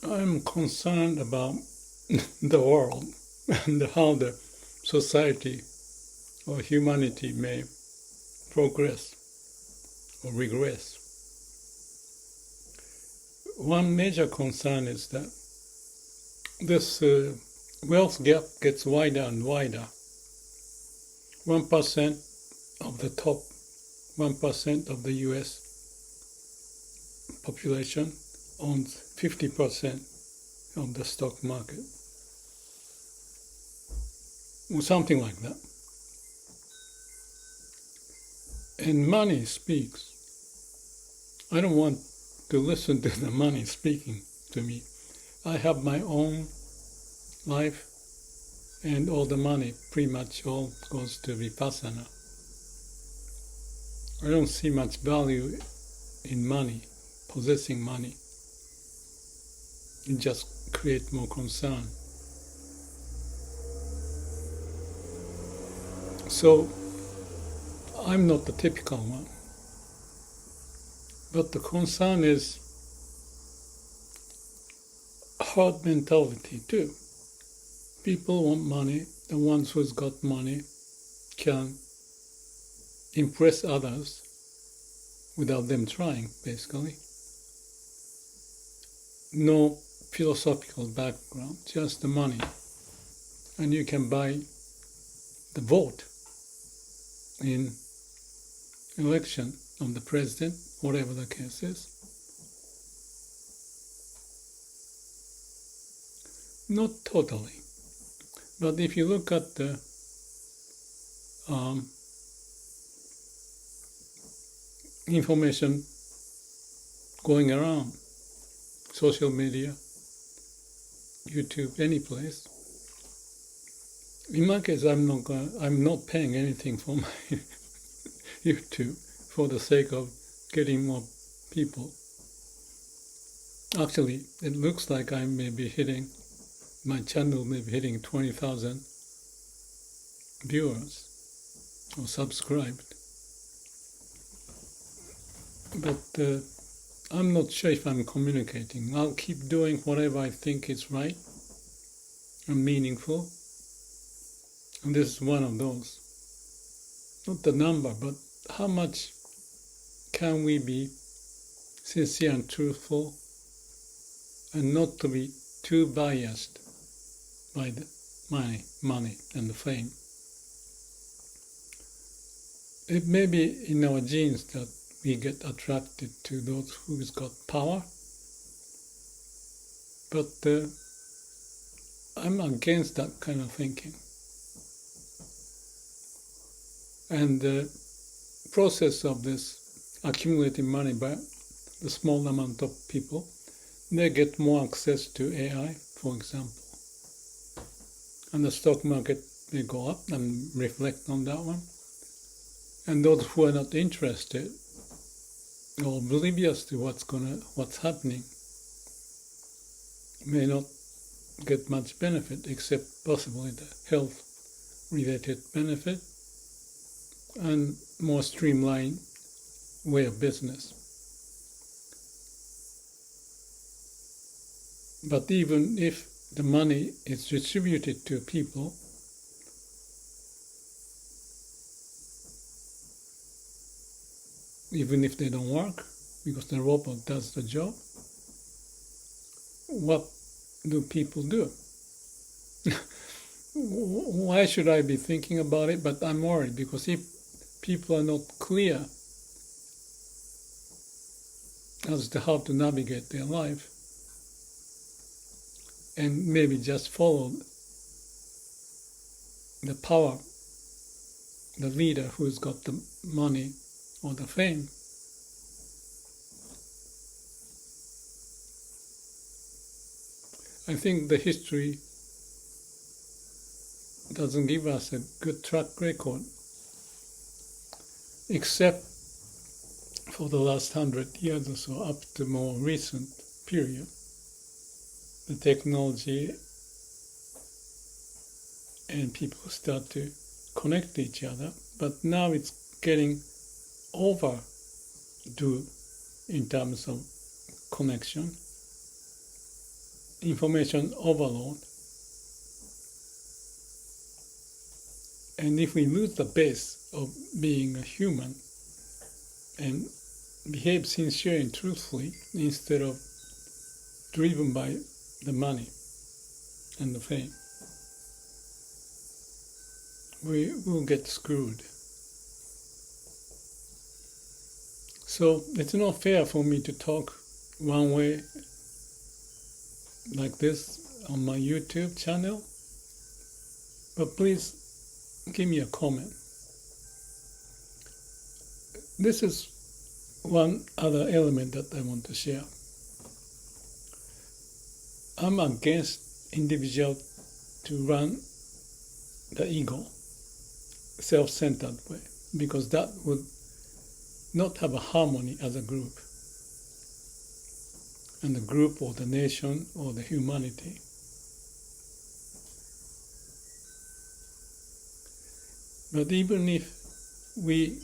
I'm concerned about the world and how the society or humanity may progress or regress. One major concern is that this wealth gap gets wider and wider. 1% of the top 1% of the US population owns 50% of the stock market, or something like that. And money speaks. I don't want to listen to the money speaking to me. I have my own life, and all the money pretty much all goes to Vipassana. I don't see much value in money, possessing money. It just creates more concern. So I'm not the typical one. But the concern is herd mentality too. People want money. The ones who's got money can impress others without them trying, basically. No philosophical background, just the money. And you can buy the vote in election of the president, whatever the case is. Not totally. But if you look at the information going around, social media, YouTube, any place. In my case, I'm not paying anything for my YouTube for the sake of getting more people. Actually, it looks like I may be hitting, my channel may be hitting 20,000 viewers or subscribed. But I'm not sure if I'm communicating. I'll keep doing whatever I think is right and meaningful. And this is one of those. Not the number, but how much can we be sincere and truthful and not to be too biased by the money and the fame. It may be in our genes that we get attracted to those who's got power, but I'm against that kind of thinking. And the process of this accumulating money by the small amount of people, they get more access to AI, for example. And the stock market may go up and reflect on that one. And those who are not interested or oblivious to what's happening may not get much benefit, except possibly the health-related benefit and more streamlined way of business. But even if the money is distributed to people, even if they don't work, because the robot does the job, what do people do? Why should I be thinking about it? But I'm worried, because if people are not clear as to how to navigate their life, and maybe just follow the power, the leader who's got the money or the fame, I think the history doesn't give us a good track record, except for the last 100 years or so, up to more recent period. The technology and people start to connect to each other, but now it's getting overdue in terms of connection. information overload. And if we lose the base of being a human and behave sincerely and truthfully instead of driven by the money and the fame, we will get screwed. So it's not fair for me to talk one way like this on my YouTube channel, but please give me a comment. This is one other element that I want to share. I'm against individual to run the ego self-centered way, because that would not have a harmony as a group, and the group or the nation or the humanity. But even if we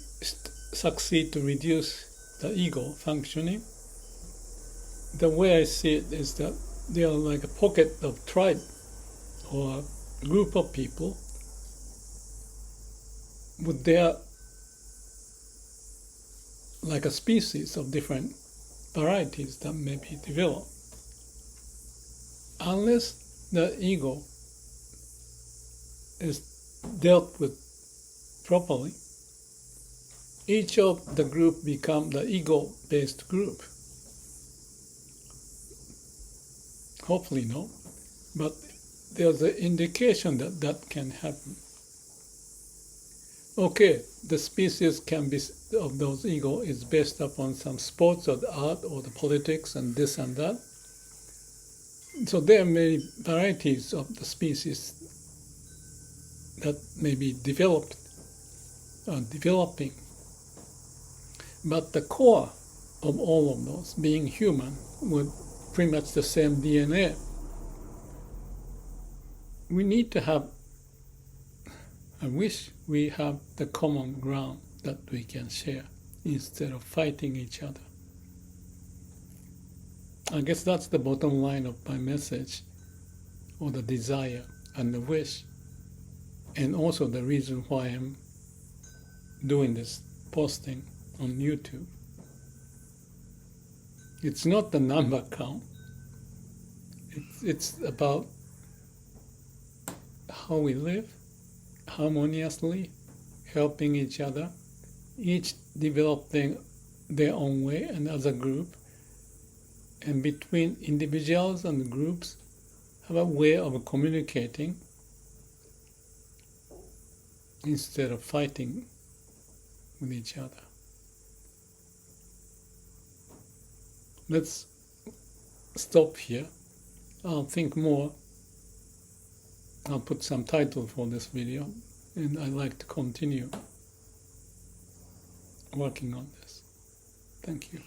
succeed to reduce the ego functioning, the way I see it is that they are like a pocket of tribe or a group of people with their, like a species of different varieties that may be developed. Unless the ego is dealt with properly, each of the group become the ego-based group. Hopefully no, but there's an indication that that can happen. Okay, the species can be of those ego is based upon some sports or the art or the politics and this and that. So there are many varieties of the species that may be developed or developing. But the core of all of those, being human, with pretty much the same DNA, we need to have, I wish we have the common ground that we can share instead of fighting each other. I guess that's the bottom line of my message, or the desire and the wish, and also the reason why I'm doing this posting on YouTube. It's not the number count. It's about how we live harmoniously, helping each other, each developing their own way and as a group, and between individuals and groups have a way of communicating instead of fighting with each other. Let's stop here. I'll think more. I'll put some title for this video, and I'd like to continue working on this. Thank you.